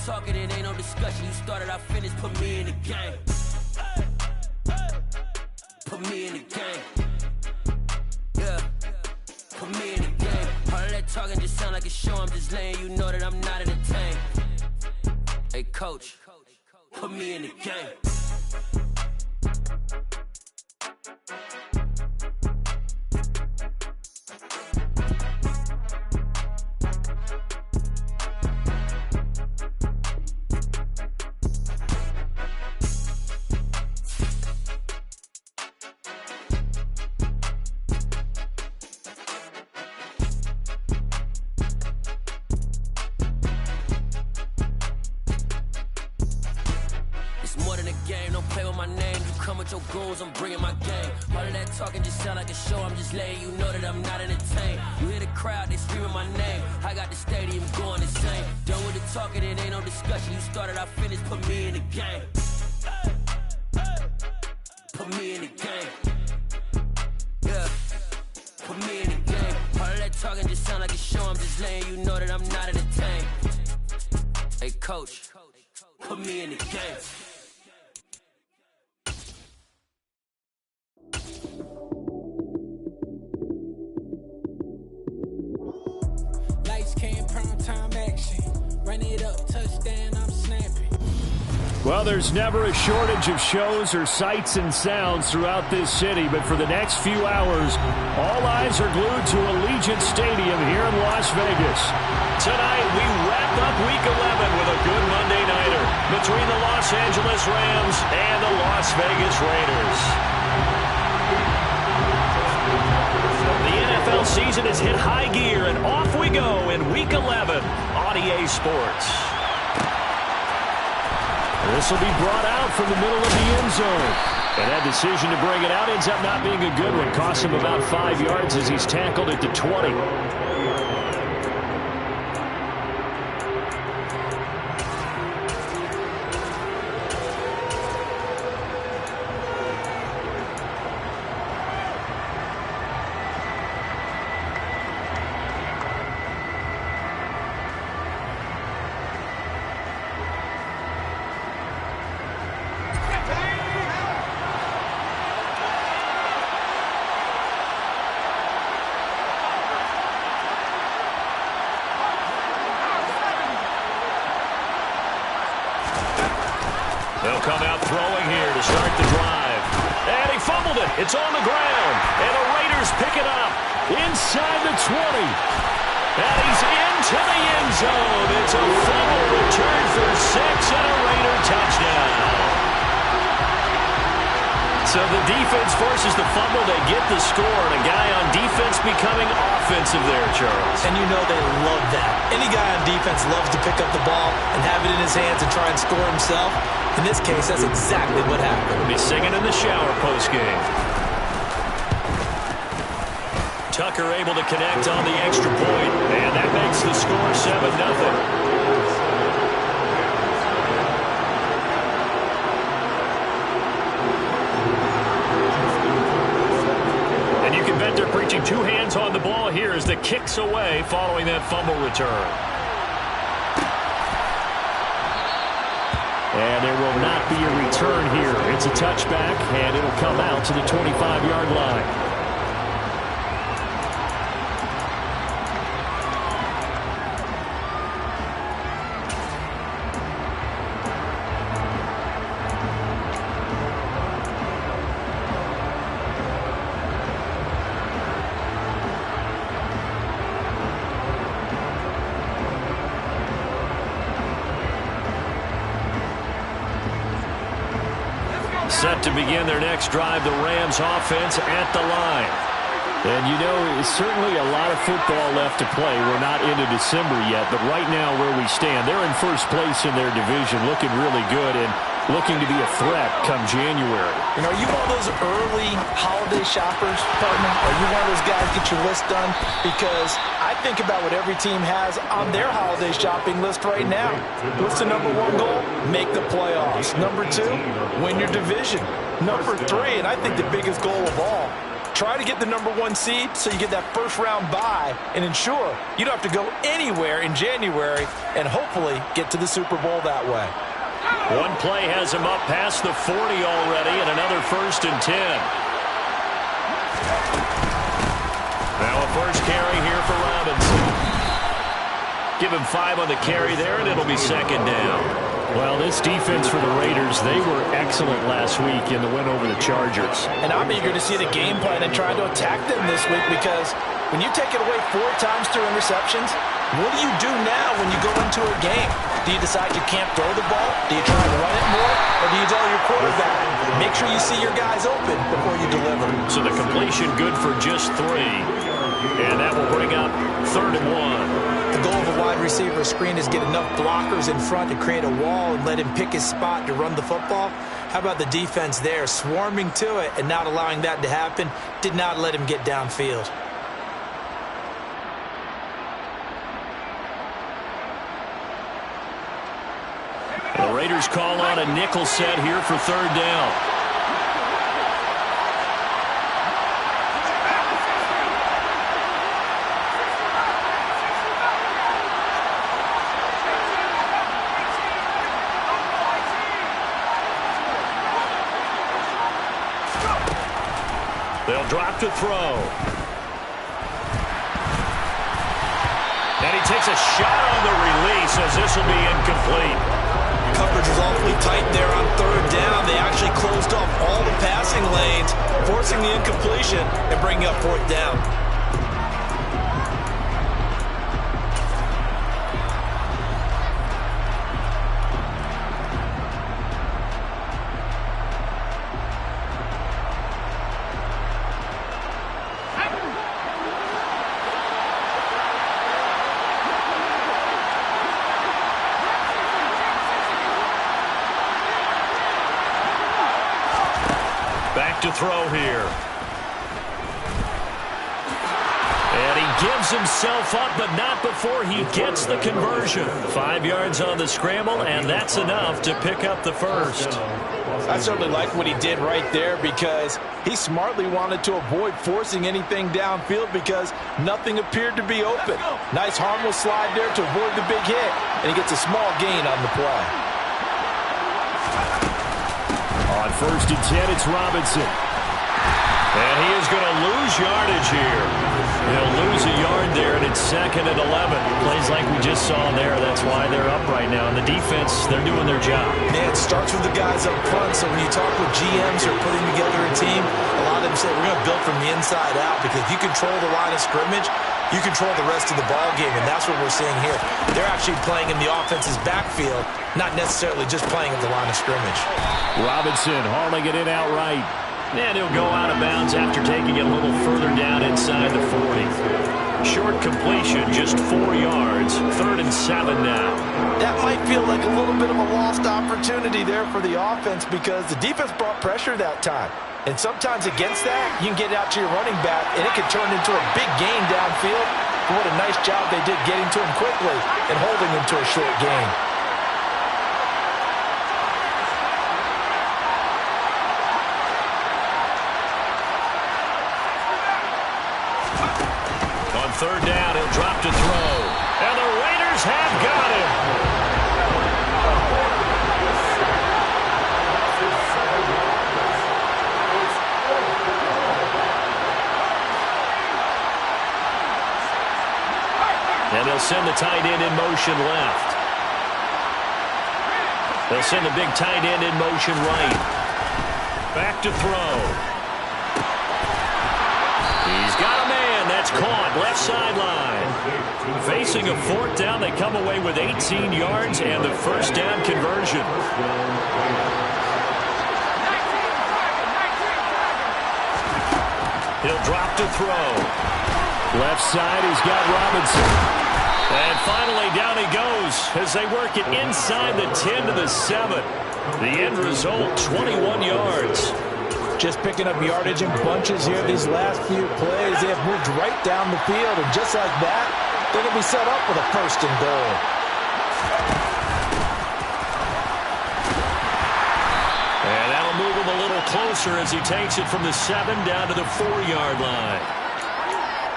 talking, it ain't no discussion. You started, I finished, put me in the game. Put me in the game. Yeah. Put me in the game. All of that talking just sound like a show. I'm just letting you know that I'm not entertained. Hey, coach, put me in the game. I'm bringing my game. All of that talking just sound like a show. I'm just letting you know that I'm not entertained. You hear the crowd, they screaming my name. I got the stadium going insane. Done with the talking, it ain't no discussion. You started, I finished, put me in the game. Put me in the game. Yeah. Put me in the game. All of that talking just sound like a show. I'm just letting you know that I'm not entertained. Hey, coach, put me in the game. Well, there's never a shortage of shows or sights and sounds throughout this city, but for the next few hours, all eyes are glued to Allegiant Stadium here in Las Vegas. Tonight, we wrap up Week 11 with a good Monday nighter between the Los Angeles Rams and the Las Vegas Raiders. The NFL season has hit high gear, and off we go in Week 11 on EA Sports. This will be brought out from the middle of the end zone. And that decision to bring it out ends up not being a good one. Costs him about 5 yards as he's tackled at the 20. They'll come out throwing here to start the drive. And he fumbled it. It's on the ground. And the Raiders pick it up inside the 20. And he's into the end zone. It's a fumble return for 6 and a Raider touchdown. So the defense forces the fumble. They get the score. And a guy on defense becoming offensive there, Charles. And you know they love that. Any guy on defense loves to pick up the ball and have it in his hands and try and score himself. In this case, that's exactly what happened. He's singing in the shower postgame. Tucker able to connect on the extra point, and that makes the score 7-0. And you can bet they're preaching two hands on the ball here as the kick's away following that fumble return. And there will not be a return here. It's a touchback, and it'll come out to the 25-yard line. Set to begin their next drive, the Rams offense at the line. And you know, it's certainly a lot of football left to play. We're not into December yet, but right now where we stand, they're in first place in their division, looking really good and looking to be a threat come January. You know, are you one of those early holiday shoppers, partner? Are you one of those guys get your list done? Because I think about what every team has on their holiday shopping list right now. What's the number one goal? Make the playoffs. Number two, win your division. Number three, and I think the biggest goal of all, Try to get the #1 seed so you get that first-round bye and ensure you don't have to go anywhere in January and hopefully get to the Super Bowl that way. One play has him up past the 40 already, and another 1st and 10. Now a first carry here for Robinson. Give him 5 on the carry there, and it'll be 2nd down. Well, this defense for the Raiders, they were excellent last week in the win over the Chargers. And I'm eager to see the game plan and try to attack them this week, because when you take it away 4 times through interceptions, what do you do now when you go into a game? Do you decide you can't throw the ball? Do you try to run it more? Or do you tell your quarterback, make sure you see your guys open before you deliver? So the completion good for just 3. And that will bring up 3rd and 1. The goal of a wide receiver screen is get enough blockers in front to create a wall and let him pick his spot to run the football. How about the defense there, swarming to it and not allowing that to happen? Did not let him get downfield. The Raiders call on a nickel set here for 3rd down. They'll drop to throw. And he takes a shot on the release as this will be incomplete. Coverage was awfully tight there on 3rd down. They actually closed off all the passing lanes, forcing the incompletion and bringing up 4th down. Back to throw here. And he gives himself up, but not before he gets the conversion. 5 yards on the scramble, and that's enough to pick up the 1st. I certainly like what he did right there, because he smartly wanted to avoid forcing anything downfield because nothing appeared to be open. Nice harmless slide there to avoid the big hit, and he gets a small gain on the play. On 1st and 10, it's Robinson. And he is going to lose yardage here. He'll lose a yard there, and it's 2nd and 11. Plays like we just saw there. That's why they're up right now. And the defense, they're doing their job. Man, it starts with the guys up front. So when you talk with GMs who are putting together a team, a lot of them say we're going to build from the inside out, because if you control the line of scrimmage, you control the rest of the ball game, and that's what we're seeing here. They're actually playing in the offense's backfield, not necessarily just playing at the line of scrimmage. Robinson hauling it in outright. And he'll go out of bounds after taking it a little further down inside the 40. Short completion, just 4 yards. 3rd and 7 now. That might feel like a little bit of a lost opportunity there for the offense, because the defense brought pressure that time. And sometimes against that, you can get out to your running back, and it can turn into a big gain downfield. But what a nice job they did getting to him quickly and holding him to a short gain. On 3rd down, he'll drop to throw. And the Raiders have got him. And they'll send the tight end in motion left. They'll send the big tight end in motion right. Back to throw. He's got a man. That's caught. Left sideline. Facing a 4th down, they come away with 18 yards and the 1st down conversion. He'll drop to throw. Left side, he's got Robinson. And finally, down he goes as they work it inside the 10 to the 7. The end result, 21 yards. Just picking up yardage in bunches here these last few plays. They have moved right down the field, and just like that, they're going to be set up with a 1st and goal. And that'll move them a little closer as he takes it from the 7 down to the 4-yard line.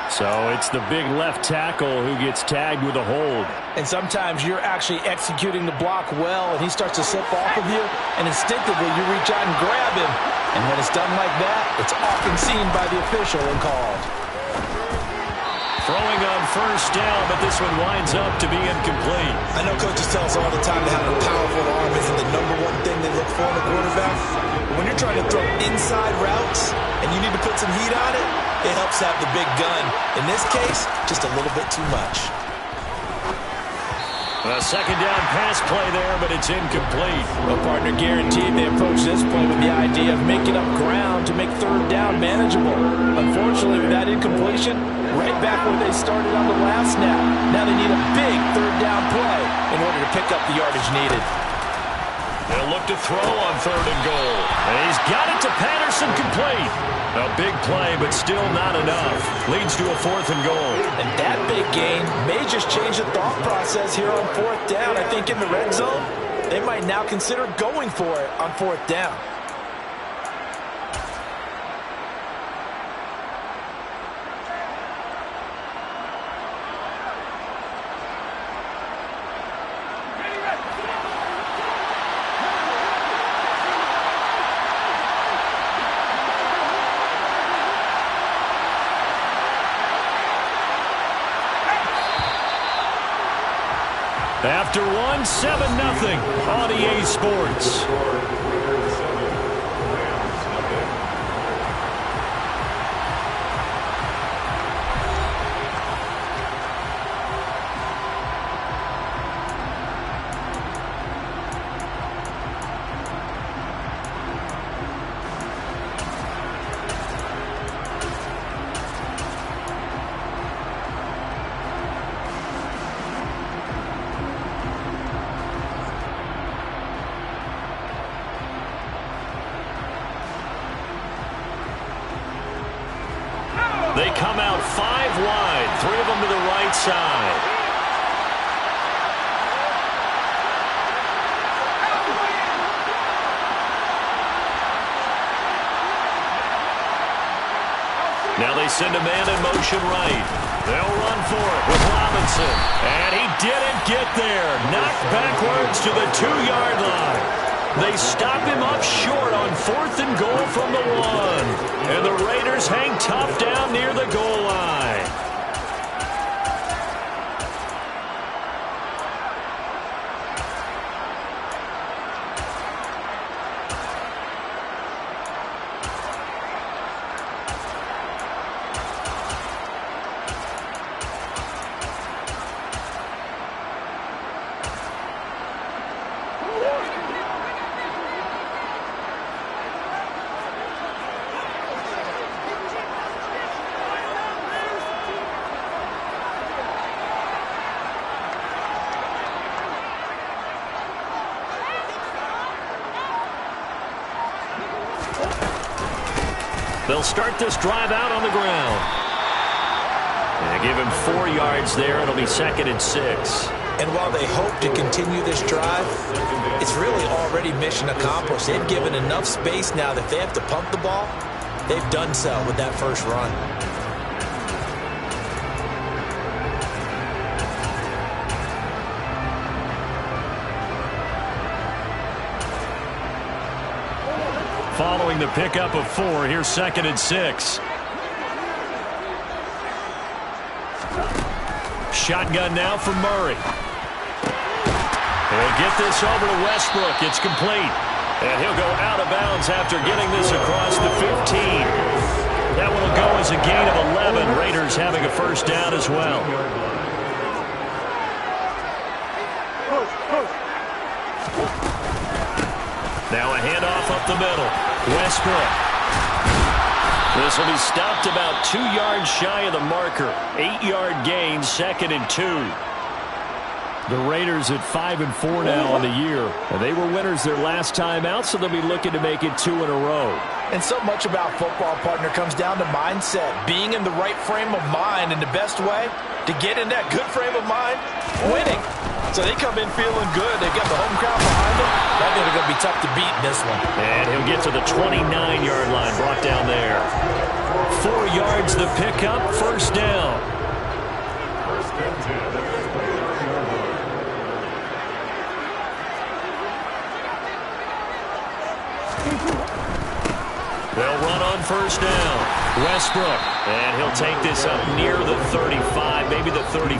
So it's the big left tackle who gets tagged with a hold. And sometimes you're actually executing the block well, and he starts to slip off of you, and instinctively you reach out and grab him. And when it's done like that, it's often seen by the official and called. Throwing on first down, but this one winds up to be incomplete. I know coaches tell us all the time that having a powerful arm isn't the #1 thing they look for in a quarterback. But when you're trying to throw inside routes and you need to put some heat on it, it helps have the big gun. In this case, just a little bit too much. A second down pass play there, but it's incomplete. Well, partner, guaranteed they approach this play with the idea of making up ground to make third down manageable. Unfortunately, with that incompletion, right back where they started on the last snap. Now they need a big third down play in order to pick up the yardage needed. They'll look to throw on 3rd and goal. And he's got it to Patterson, complete. A big play, but still not enough. Leads to a 4th and goal. And that big gain may just change the thought process here on 4th down. I think in the red zone, they might now consider going for it on 4th down. After one, 7-0 on EA Sports. They come out 5 wide, 3 of them to the right side. Now they send a man in motion right. They'll run for it with Robinson. And he didn't get there. Knocked backwards to the 2-yard line. They stop him up short on 4th and goal from the 1. And the Raiders hang tough down near the goal line. They'll start this drive out on the ground. And give him 4 yards there. It'll be 2nd and 6. And while they hope to continue this drive, it's really already mission accomplished. They've given enough space now that they have to pump the ball. They've done so with that first run. Following the pickup of 4, here's 2nd and 6. Shotgun now from Murray. He'll get this over to Westbrook. It's complete. And he'll go out of bounds after getting this across the 15. That one will go as a gain of 11. Raiders having a first down as well. Now a handoff up the middle. Westbrook. This will be stopped about 2 yards shy of the marker. 8-yard gain, 2nd and 2. The Raiders at 5-4 now on the year. And they were winners their last time out, so they'll be looking to make it 2 in a row. And so much about football, partner, comes down to mindset. Being in the right frame of mind, and the best way to get in that good frame of mind, winning. So they come in feeling good. They've got the home crowd behind them. I think they're going to be tough to beat in this one. And he'll get to the 29-yard line, brought down there. 4 yards the pickup, first down. First and 10. They'll run on first down. Westbrook, and he'll take this up near the 35, maybe the 34.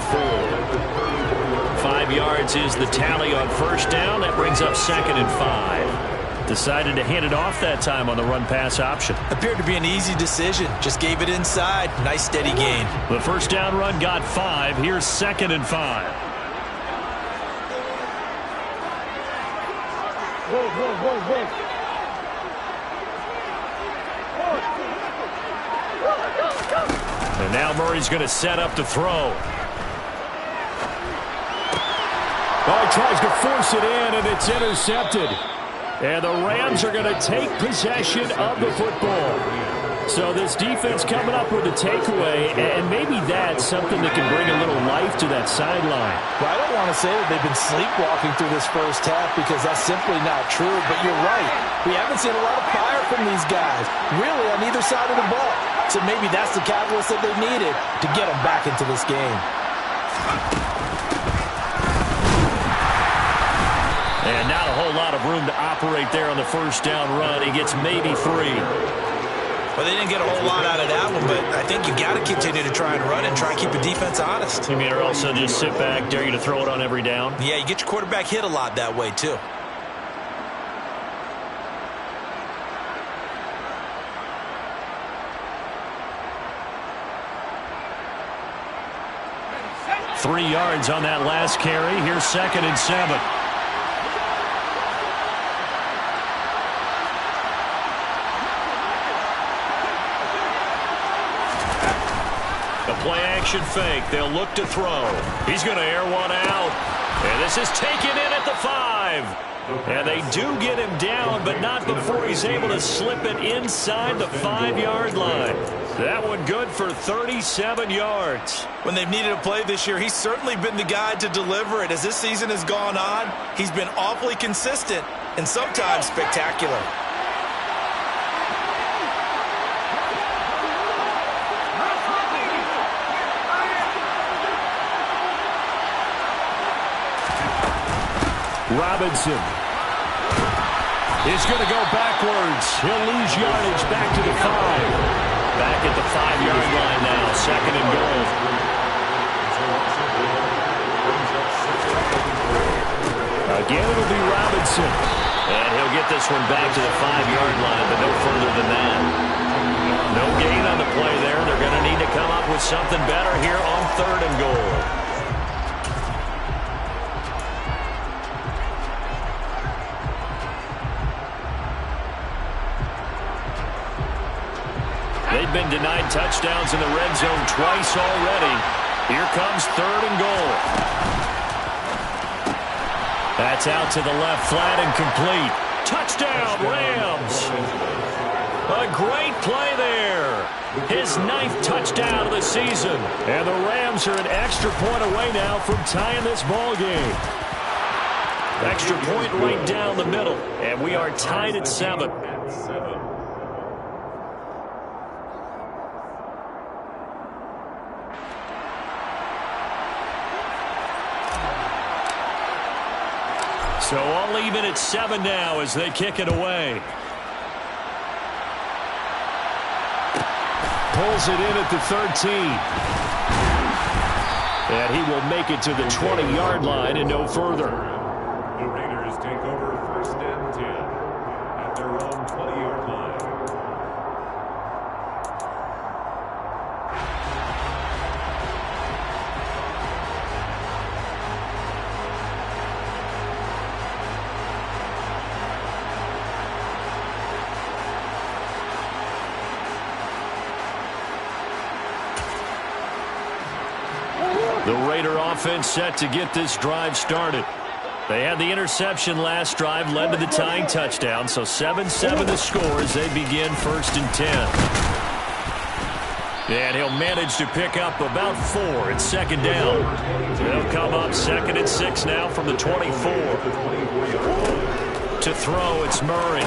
5 yards is the tally on first down. That brings up 2nd and 5. Decided to hand it off that time on the run-pass option. Appeared to be an easy decision. Just gave it inside. Nice steady gain. The first down run got 5. Here's 2nd and 5. And now Murray's going to set up to throw. Oh, he tries to force it in, and it's intercepted. And the Rams are going to take possession of the football. So this defense coming up with a takeaway, and maybe that's something that can bring a little life to that sideline. Well, I don't want to say that they've been sleepwalking through this first half because that's simply not true, but you're right. We haven't seen a lot of fire from these guys, really on either side of the ball. So maybe that's the catalyst that they needed to get them back into this game. And not a whole lot of room to operate there on the first down run. He gets maybe 3. Well, they didn't get a whole lot out of that one, but I think you got to continue to try and run and try and keep the defense honest. You mean, or also just sit back, dare you to throw it on every down? Yeah, you get your quarterback hit a lot that way, too. Three yards on that last carry. Here's 2nd and 7. The play-action fake. They'll look to throw. He's going to air one out. And this is taken in at the 5. And they do get him down, but not before he's able to slip it inside the 5-yard line. That one good for 37 yards. When they've needed a play this year, he's certainly been the guy to deliver it. As this season has gone on, he's been awfully consistent and sometimes spectacular. Robinson is going to go backwards. He'll lose yardage back to the 5. Back at the 5-yard line now, 2nd and goal. Again, it'll be Robinson. And he'll get this one back to the 5-yard line, but no further than that. No gain on the play there. They're going to need to come up with something better here on 3rd and goal. They've been denied touchdowns in the red zone twice already. Here comes 3rd and goal. That's out to the left, flat and complete. Touchdown, Rams. A great play there. His 9th touchdown of the season. And the Rams are an extra point away now from tying this ball game. Extra point right down the middle. And we are tied at 7. So all even at 7 now as they kick it away. Pulls it in at the 13. And he will make it to the 20-yard line and no further. The Raiders take over 1st and 10 at their own 20-yard line. The Raider offense set to get this drive started. They had the interception last drive, led to the tying touchdown, so 7-7 the score as they begin 1st and 10. And he'll manage to pick up about 4. It's second down. They'll come up 2nd and 6 now from the 24. To throw, it's Murray.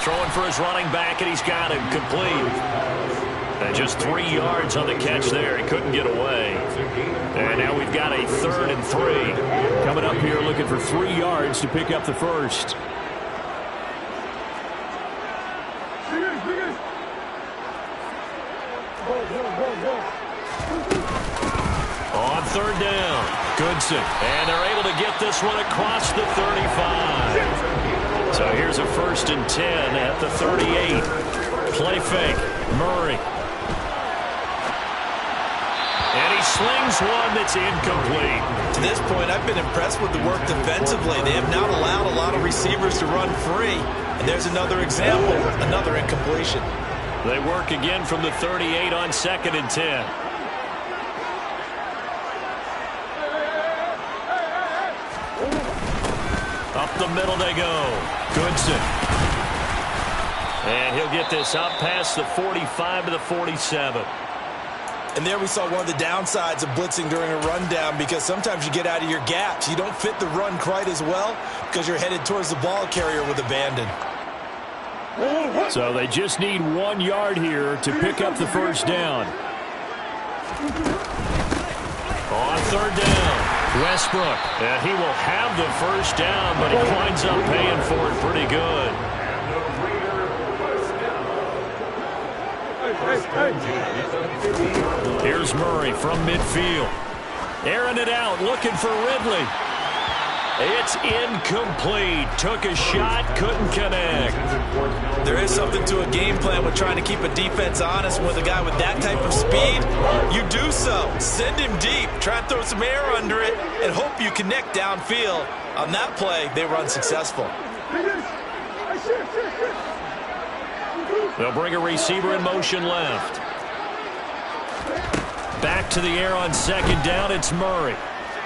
Throwing for his running back, and he's got him complete. And just 3 yards on the catch there. He couldn't get away. And now we've got a 3rd and 3. Coming up here looking for 3 yards to pick up the first. On 3rd down, Goodson. And they're able to get this one across the 35. So here's a 1st and 10 at the 38. Play fake, Murray. And he slings one that's incomplete. To this point, I've been impressed with the work defensively. They have not allowed a lot of receivers to run free. And there's another example, another incompletion. They work again from the 38 on 2nd and 10. Up the middle they go. Goodson. And he'll get this up past the 45 to the 47. And there we saw one of the downsides of blitzing during a rundown, because sometimes you get out of your gaps. You don't fit the run quite as well because you're headed towards the ball carrier with abandon. So they just need 1 yard here to pick up the first down. On 3rd down, Westbrook. And he will have the first down, but he winds up paying for it pretty good. Here's Murray from midfield. Airing it out, looking for Ridley. It's incomplete. Took a shot, couldn't connect. There is something to a game plan with trying to keep a defense honest with a guy with that type of speed. You do so. Send him deep. Try and throw some air under it and hope you connect downfield. On that play, they were unsuccessful. They'll bring a receiver in motion left. Back to the air on 2nd down. It's Murray.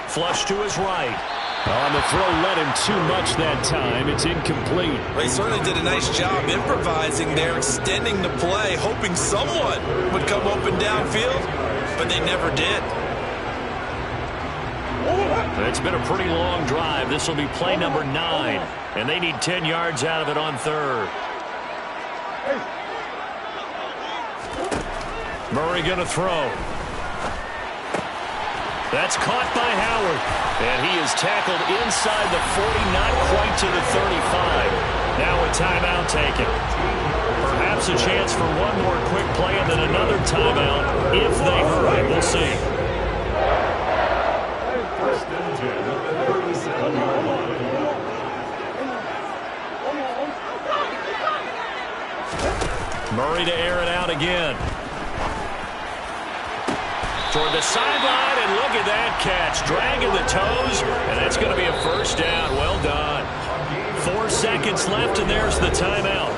Flush to his right. On the throw, led him too much that time. It's incomplete. They certainly did a nice job improvising there, extending the play, hoping someone would come open downfield, but they never did. It's been a pretty long drive. This will be play number 9, and they need 10 yards out of it on 3rd. Murray going to throw. That's caught by Howard. And he is tackled inside the 40, not quite to the 35. Now a timeout taken. Perhaps a chance for one more quick play and then another timeout if they hurry. We'll see. First and 10 at the 37-yard line. Murray to air it out again. Toward the sideline, and look at that catch. Dragging the toes, and that's going to be a first down. Well done. 4 seconds left, and there's the timeout.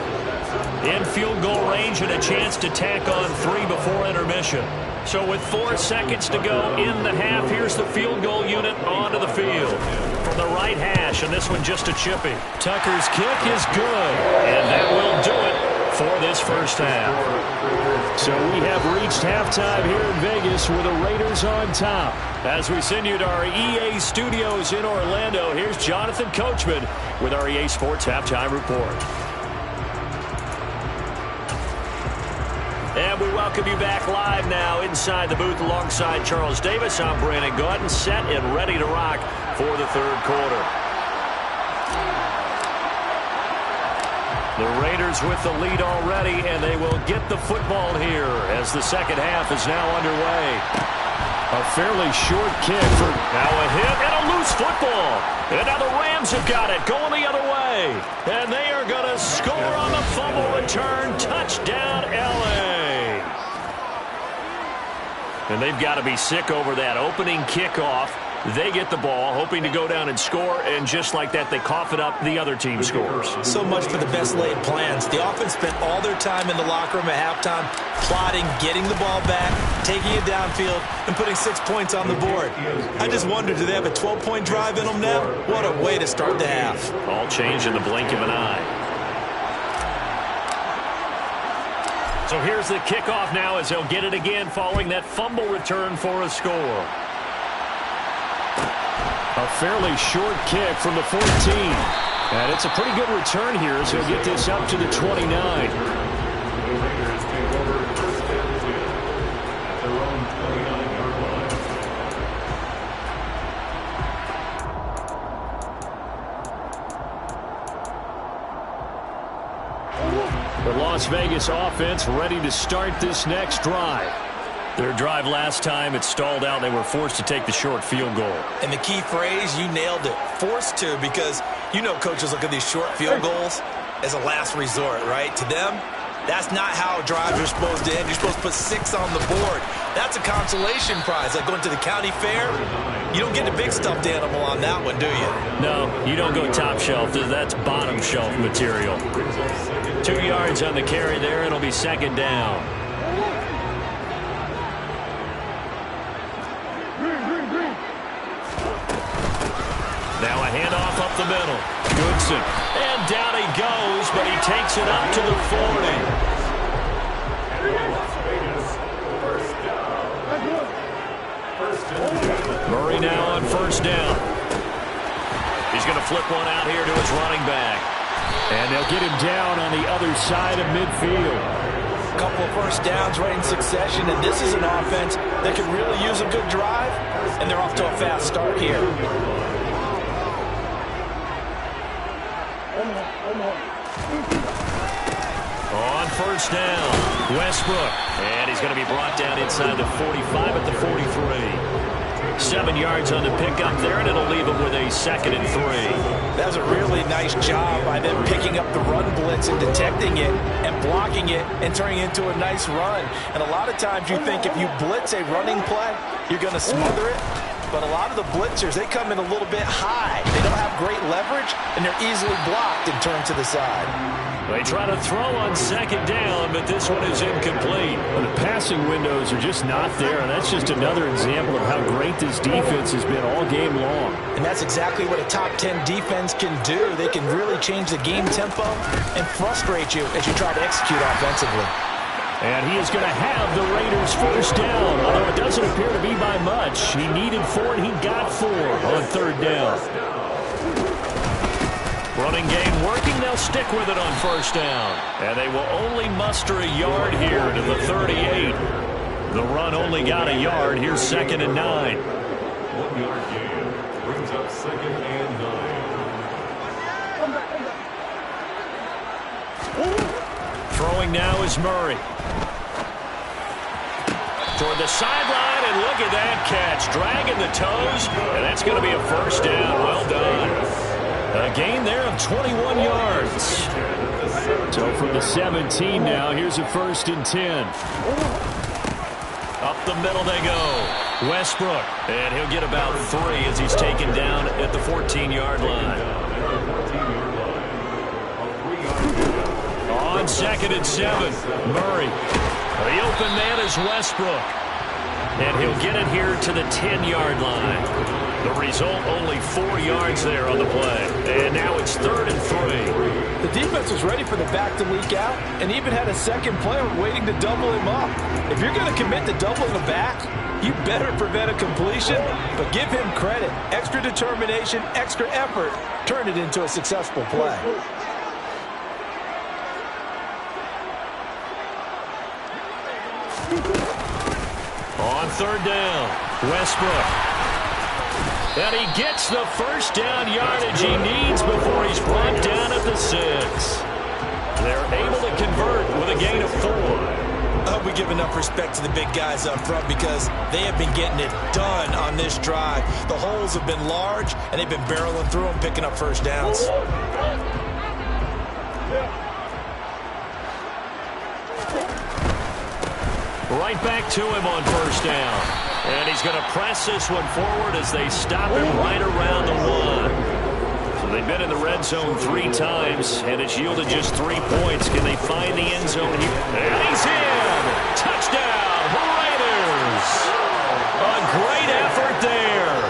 In field goal range and a chance to tack on 3 before intermission. So with 4 seconds to go in the half, here's the field goal unit onto the field. From the right hash, and this one just a chippy. Tucker's kick is good, and that will do it for this first half. So we have reached halftime here in Vegas with the Raiders on top. As we send you to our EA studios in Orlando, here's Jonathan Coachman with our EA Sports Halftime Report. And we welcome you back live now inside the booth alongside Charles Davis. I'm Brandon Gaudin, set and ready to rock for the 3rd quarter. The Raiders with the lead already, and they will get the football here as the second half is now underway. A fairly short kick for now a hit and a loose football. And now the Rams have got it going the other way. And they are going to score on the fumble return. Touchdown, L.A. And they've got to be sick over that opening kickoff. They get the ball, hoping to go down and score, and just like that, they cough it up. The other team scores. So much for the best laid plans. The offense spent all their time in the locker room at halftime plotting, getting the ball back, taking it downfield, and putting 6 points on the board. I just wonder, do they have a 12-point drive in them now? What a way to start the half. All change in the blink of an eye. So here's the kickoff now as they'll get it again following that fumble return for a score. A fairly short kick from the 14. And it's a pretty good return here as he'll get this up to the 29. The Raiders take over first and 10 at their own 29-yard line. The Las Vegas offense ready to start this next drive. Their drive last time, it stalled out. They were forced to take the short field goal. And the key phrase, you nailed it, forced to, because you know coaches look at these short field goals as a last resort, right? To them, that's not how drives are supposed to end. You're supposed to put 6 on the board. That's a consolation prize, like going to the county fair. You don't get the big stuffed animal on that one, do you? No, you don't go top shelf. That's bottom shelf material. 2 yards on the carry there. It'll be second down. Now a handoff up the middle. Goodson. And down he goes, but he takes it up to the 40. Murray now on first down. He's going to flip one out here to his running back. And they'll get him down on the other side of midfield. A couple of first downs right in succession, and this is an offense that could really use a good drive, and they're off to a fast start here. On first down, Westbrook. And he's going to be brought down inside the 45 at the 43. 7 yards on the pickup there, and it'll leave him with a 2nd and 3. That was a really nice job by them picking up the run blitz and detecting it and blocking it and turning it into a nice run. And a lot of times you think if you blitz a running play, you're going to smother it. But a lot of the blitzers, they come in a little bit high. They don't have great leverage, and they're easily blocked and turned to the side. They try to throw on second down, but this one is incomplete. Well, the passing windows are just not there, and that's just another example of how great this defense has been all game long. And that's exactly what a top 10 defense can do. They can really change the game tempo and frustrate you as you try to execute offensively. And he is going to have the Raiders first down, although it doesn't appear to be by much. He needed 4, and he got 4 on third down. Running game working. They'll stick with it on first down. And they will only muster a yard here to the 38. The run only got a yard. Here's 2nd and 9. 1 yard gain brings up 2nd and 9. Throwing now is Murray. Toward the sideline, and look at that catch. Dragging the toes, and that's going to be a first down. Well done. A gain there of 21 yards. So from the 17 now, here's a 1st and 10. Up the middle they go. Westbrook, and he'll get about 3 as he's taken down at the 14-yard line. On 2nd and 7, Murray. The open man is Westbrook. And he'll get it here to the 10-yard line. The result, only 4 yards there on the play. And now it's 3rd and 3. The defense was ready for the back to leak out and even had a second player waiting to double him up. If you're going to commit to doubling the back, you better prevent a completion, but give him credit. Extra determination, extra effort, turn it into a successful play. On third down, Westbrook. And he gets the first down yardage he needs before he's brought down at the 6. They're able to convert with a gain of 4. I hope we give enough respect to the big guys up front because they have been getting it done on this drive. The holes have been large, and they've been barreling through them, picking up first downs. Right back to him on first down. And he's going to press this one forward as they stop him right around the 1. So they've been in the red zone 3 times, and it's yielded just 3 points. Can they find the end zone here? And he's in! Touchdown, Raiders! A great effort there.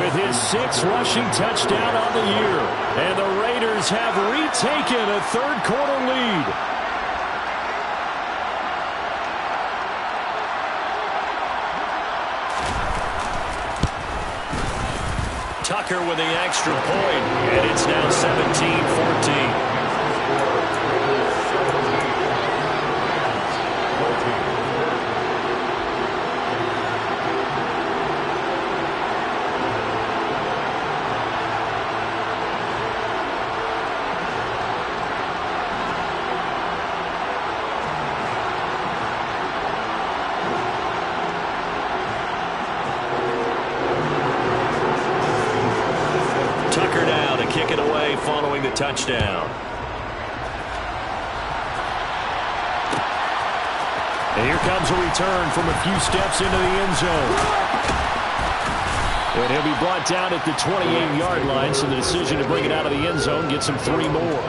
With his 6th rushing touchdown on the year. And the Raiders have retaken a third-quarter lead. Tucker with the extra point, and it's now 17-14. Following the touchdown. And here comes a return from a few steps into the end zone. And he'll be brought down at the 28-yard line, so the decision to bring it out of the end zone gets him 3 more.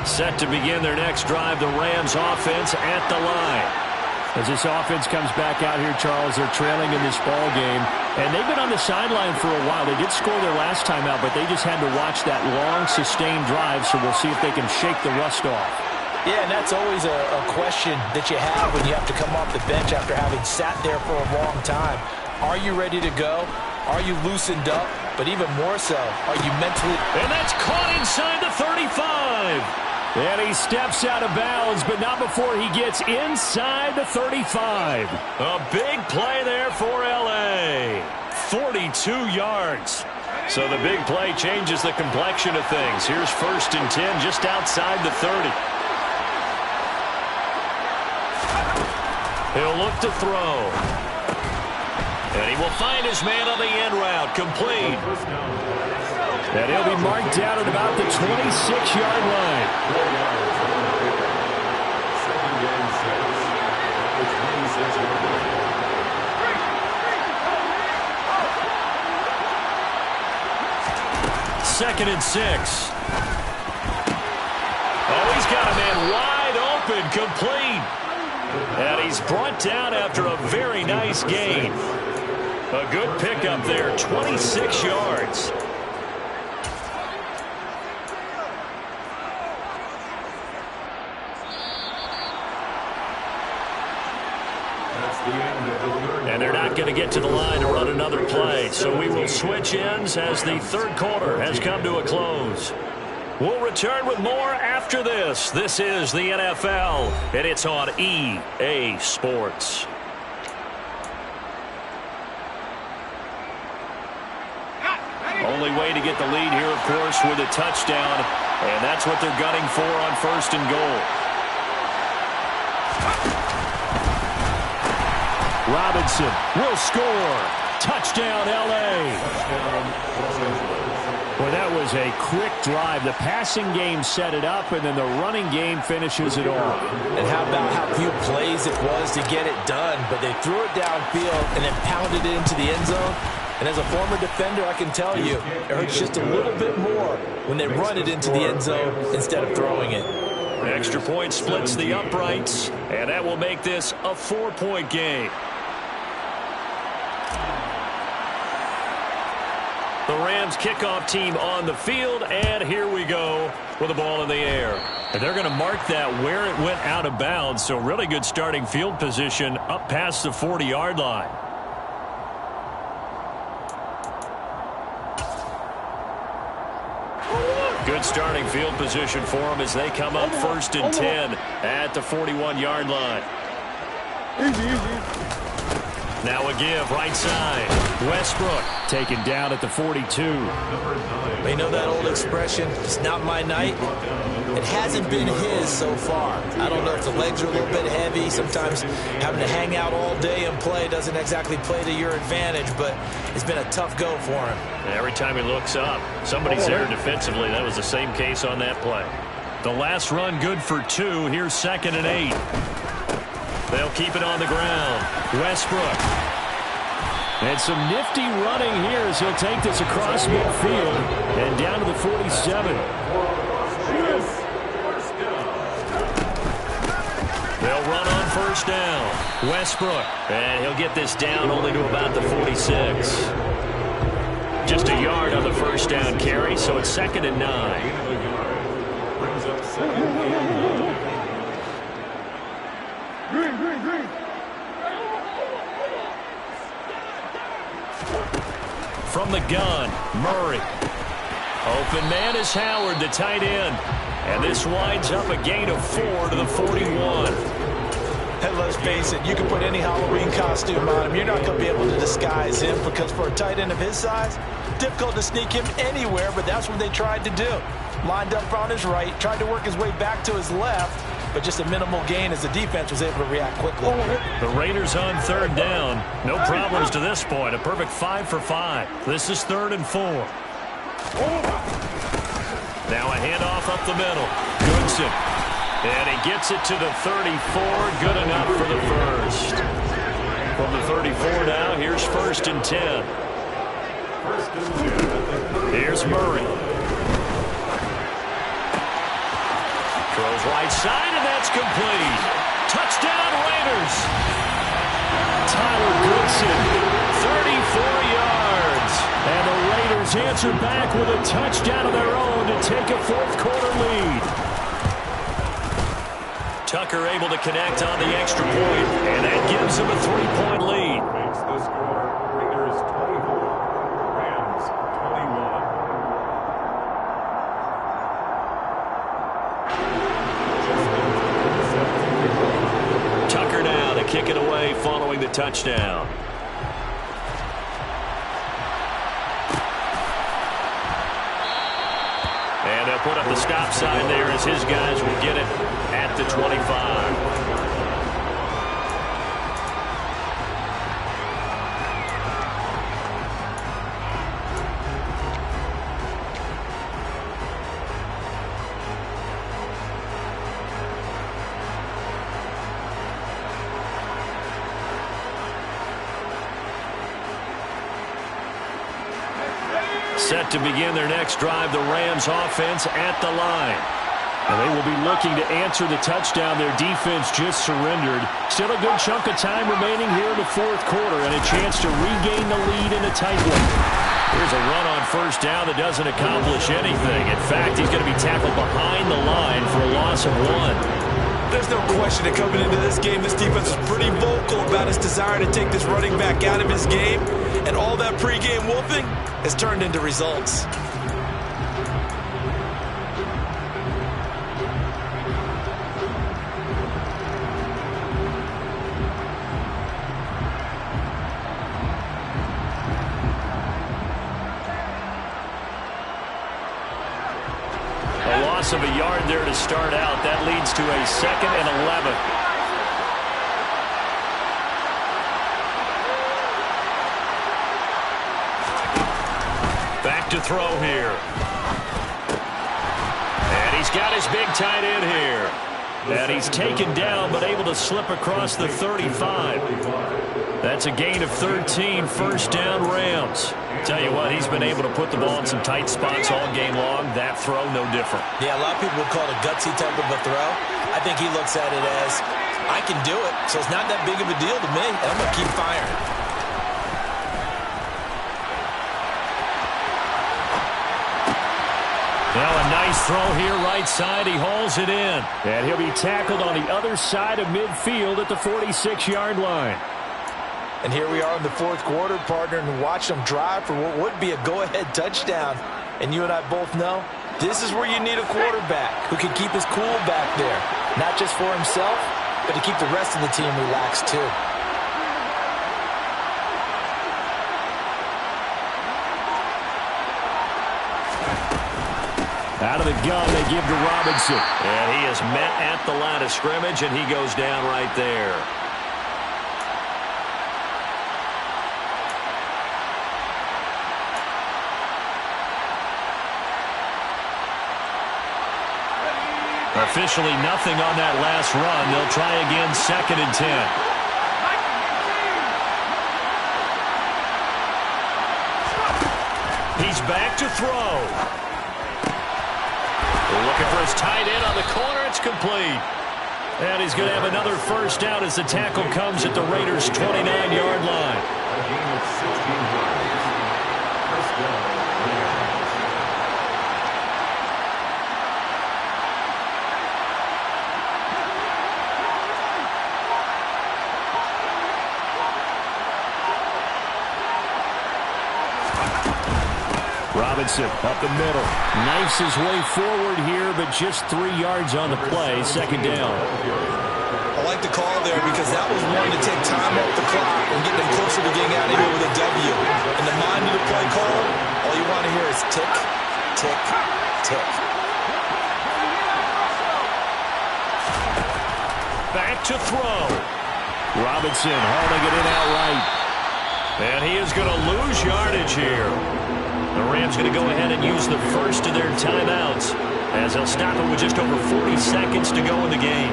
Set to begin their next drive, the Rams offense at the line. As this offense comes back out here, Charles, they're trailing in this ball game. And they've been on the sideline for a while. They did score their last time out, but they just had to watch that long, sustained drive, so we'll see if they can shake the rust off. Yeah, and that's always a question that you have when you have to come off the bench after having sat there for a long time. Are you ready to go? Are you loosened up? But even more so, are you mentally... And that's caught inside the 35. And he steps out of bounds, but not before he gets inside the 35. A big play there for L.A. 42 yards. So the big play changes the complexion of things. Here's 1st and 10 just outside the 30. He'll look to throw. And he will find his man on the end route, complete. And he'll be marked down at about the 26-yard line. 2nd and 6. Oh, he's got a man wide open, complete. And he's brought down after a very nice gain. A good pickup there, 26 yards. And they're not going to get to the line to run another play. So we will switch ends as the 3rd quarter has come to a close. We'll return with more after this. This is the NFL, and it's on EA Sports. Only way to get the lead here, of course, with a touchdown. And that's what they're gunning for on 1st and goal. Robinson will score. Touchdown, L.A. Well, that was a quick drive. The passing game set it up, and then the running game finishes it off. And how about how few plays it was to get it done, but they threw it downfield and then pounded it into the end zone. And as a former defender, I can tell you, it hurts just a little bit more when they run it into the end zone instead of throwing it. Extra point splits the uprights, and that will make this a 4-point game. The Rams kickoff team on the field, and here we go with the ball in the air. And they're going to mark that where it went out of bounds, so really good starting field position up past the 40-yard line. Good starting field position for them as they come up 1st and 10 at the 41-yard line. Now a give, right side. Westbrook taken down at the 42. You know that old expression, it's not my night? It hasn't been his so far. I don't know if the legs are a little bit heavy. Sometimes having to hang out all day and play doesn't exactly play to your advantage, but it's been a tough go for him. And every time he looks up, somebody's there defensively. That was the same case on that play. The last run good for 2. Here's 2nd and 8. They'll keep it on the ground. Westbrook. And some nifty running here as he'll take this across midfield and down to the 47. They'll run on 1st down. Westbrook. And he'll get this down only to about the 46. down carry, so it's 2nd and 9. Brings up 2nd and 9. From the gun, Murray. Open man is Howard, the tight end. And this winds up a gain of 4 to the 41. And let's face it, you can put any Halloween costume on him. You're not going to be able to disguise him because for a tight end of his size, difficult to sneak him anywhere, but that's what they tried to do. Lined up on his right, tried to work his way back to his left, but just a minimal gain as the defense was able to react quickly. The Raiders on 3rd down. No problems to this point. A perfect 5 for 5. This is 3rd and 4. Now a handoff up the middle. Goodson. And he gets it to the 34. Good enough for the first. From the 34 now, here's 1st and 10. Here's Murray. Throws right side, and that's complete. Touchdown, Raiders. Tyler Goodson, 34 yards. And the Raiders answer back with a touchdown of their own to take a 4th quarter lead. Tucker able to connect on the extra point, and that gives him a 3-point lead. Makes the score Raiders 24, Rams 21. Tucker now to kick it away following the touchdown. And they'll put up the stop sign there as his guys will get it at the 25. Set to begin their next drive, the Rams offense at the line. And they will be looking to answer the touchdown their defense just surrendered. Still a good chunk of time remaining here in the 4th quarter and a chance to regain the lead in a tight one. Here's a run on 1st down that doesn't accomplish anything. In fact, he's going to be tackled behind the line for a loss of 1. There's no question that coming into this game, this defense is pretty vocal about its desire to take this running back out of his game. And all that pregame wolfing has turned into results. Of a yard there to start out. That leads to a 2nd and 11. Back to throw here. And he's got his big tight end here. And he's taken down but able to slip across the 35. That's a gain of 13, 1st down Rams. Tell you what, he's been able to put the ball in some tight spots all game long. That throw, no different. Yeah, a lot of people would call it a gutsy type of a throw. I think he looks at it as, I can do it, so it's not that big of a deal to me, and I'm going to keep firing. Now a nice throw here right side. He hauls it in. And he'll be tackled on the other side of midfield at the 46-yard line. And here we are in the 4th quarter, partner, and watch them drive for what would be a go-ahead touchdown. And you and I both know this is where you need a quarterback who can keep his cool back there. Not just for himself, but to keep the rest of the team relaxed too. Out of the gun, they give to Robinson. And he is met at the line of scrimmage, and he goes down right there. Officially nothing on that last run. They'll try again, 2nd and 10. He's back to throw. Looking for his tight end on the corner. It's complete. And he's going to have another 1st down as the tackle comes at the Raiders' 29-yard line. A gain of 16 yards. 1st down, Rams. Robinson up the middle. Knifes his way forward here, but just 3 yards on the play. Second down. I like the call there because that was one to take time off the clock and get them closer to getting out of here with a W. In the mind of the play call, all you want to hear is tick, tick, tick. Back to throw. Robinson hauling it in outright. And he is going to lose yardage here. The Rams going to go ahead and use the first of their timeouts as they'll stop it with just over 40 seconds to go in the game.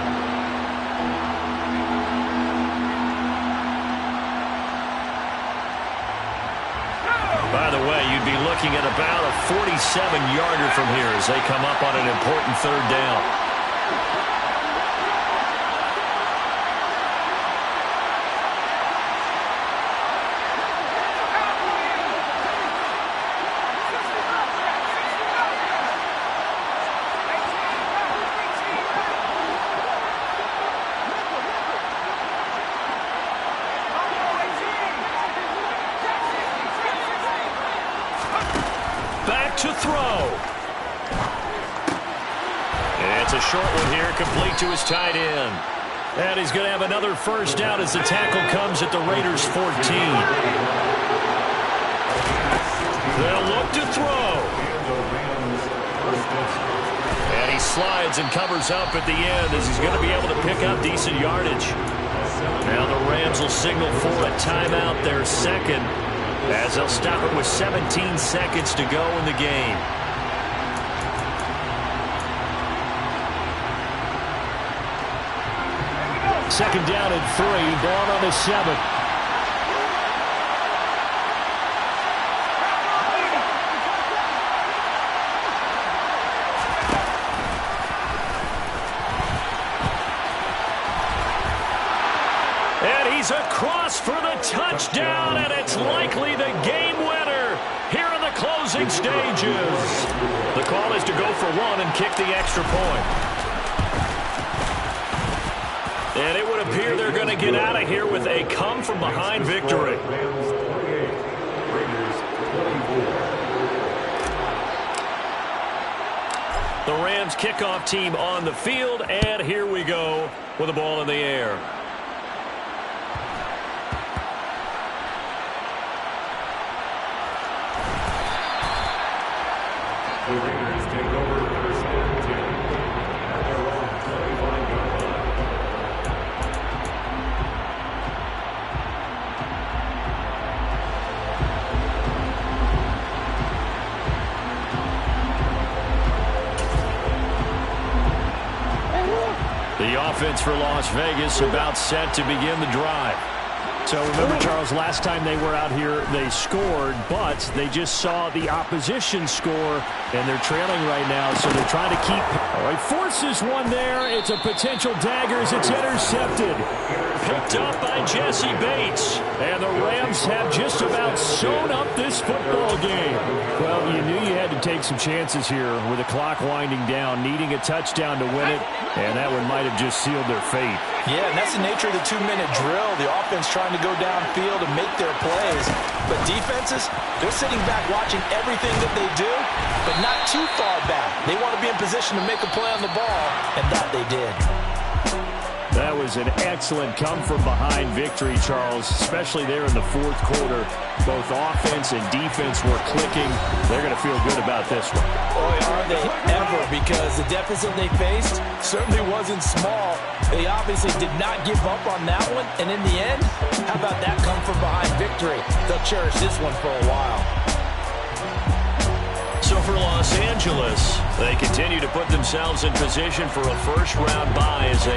By the way, you'd be looking at about a 47-yarder from here as they come up on an important third down. To throw. And it's a short one here, complete to his tight end. And he's going to have another first down as the tackle comes at the Raiders' 14. They'll look to throw. And he slides and covers up at the end as he's going to be able to pick up decent yardage. Now the Rams will signal for a timeout, their second, as they'll stop it with 17 seconds to go in the game. Second down and 3, ball on the 7. And he's across for the touchdown, and it's likely the game winner here in the closing stages. The call is to go for one and kick the extra point. And it would appear they're going to get out of here with a come-from-behind victory. The Rams kickoff team on the field, and here we go with the ball in the air. The Raiders take over first and 10 at their own 25-yard line. The offense for Las Vegas about set to begin the drive. So remember, Charles, last time they were out here, they scored, but they just saw the opposition score, and they're trailing right now, so they're trying to keep. All right, forces one there. It's a potential dagger as it's intercepted. Picked up by Jesse Bates. And the Rams have just about sewn up this football game. Well, you knew you had to take some chances here with the clock winding down, needing a touchdown to win it, and that one might have just sealed their fate. Yeah, and that's the nature of the 2-minute drill. The offense trying to go downfield and make their plays. But defenses, they're sitting back watching everything that they do, but not too far back. They want to be in position to make a play on the ball, and that they did. That was an excellent come-from-behind victory, Charles, especially there in the fourth quarter. Both offense and defense were clicking. They're going to feel good about this one. Boy, are they ever, because the deficit they faced certainly wasn't small. They obviously did not give up on that one, and in the end, how about that come-from-behind victory? They'll cherish this one for a while. So for Los Angeles, they continue to put themselves in position for a first-round bye as they